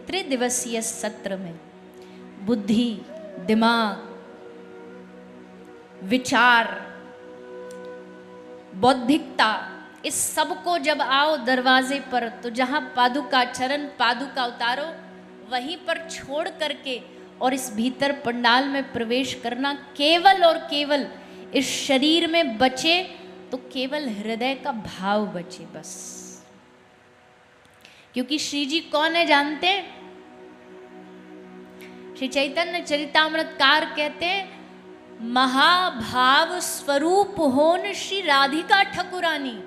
त्रिदिवसीय सत्र में बुद्धि, दिमाग, विचार, बौद्धिकता, इस सब को जब आओ दरवाजे पर, तो जहां पादुका चरण पादुका उतारो वहीं पर छोड़ करके और इस भीतर पंडाल में प्रवेश करना। केवल और केवल इस शरीर में बचे तो केवल हृदय का भाव बचे बस। क्योंकि श्री जी कौन है जानते हैं? श्री चैतन्य चरितामृतकार कहते हैं, महाभाव स्वरूप होन श्री राधिका ठकुरानी।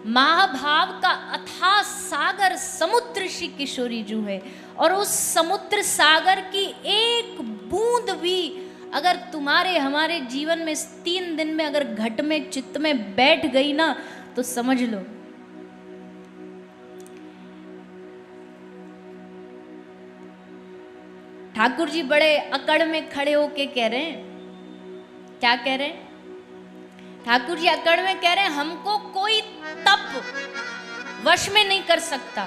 महाभाव का अथाह सागर समुद्र श्री किशोरी जी है। और उस समुद्र सागर की एक बूंद भी अगर तुम्हारे हमारे जीवन में 3 दिन में अगर घट में चित्त में बैठ गई ना, तो समझ लो ठाकुर जी बड़े अकड़ में खड़े होके कह रहे हैं, क्या कह रहे हैं? ठाकुर जी अकड़ में कह रहे हैं, हमको कोई तप वश में नहीं कर सकता,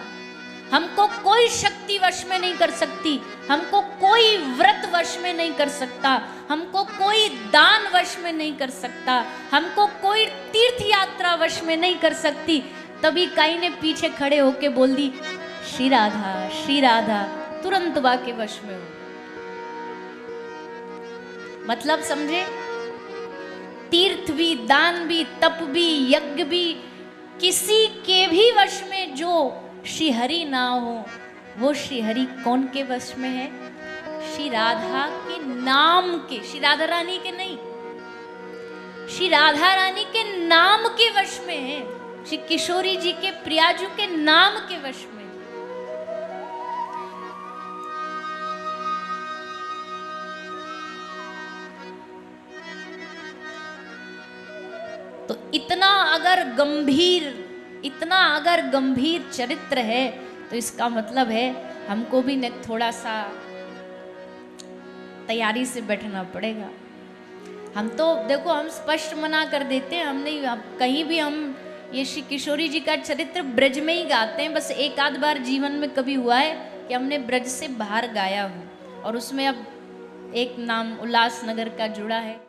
हमको कोई शक्ति वश में नहीं कर सकती, हमको कोई व्रत वश में नहीं कर सकता, हमको कोई दान वश में नहीं कर सकता, हमको कोई तीर्थ यात्रा वश में नहीं कर सकती। तभी काई ने पीछे खड़े होके बोल दी, श्री राधा, तुरंत बा के वश में हो। मतलब समझे? तीर्थ भी, दान भी, तप भी, यज्ञ भी, किसी के भी वश में जो श्री हरि ना हो, वो श्री हरि कौन के वश में है? श्री राधा के नाम के, श्री राधा रानी के नहीं, श्री राधा रानी के नाम के वश में है। श्री किशोरी जी के प्रियाजू के नाम के वश में। तो इतना अगर गंभीर चरित्र है, तो इसका मतलब है हमको भी न थोड़ा सा तैयारी से बैठना पड़ेगा। हम तो देखो, हम स्पष्ट मना कर देते हैं, हम नहीं, कहीं भी हम ये श्री किशोरी जी का चरित्र ब्रज में ही गाते हैं। बस एक आध बार जीवन में कभी हुआ है कि हमने ब्रज से बाहर गाया हो, और उसमें अब एक नाम उल्लासनगर का जुड़ा है।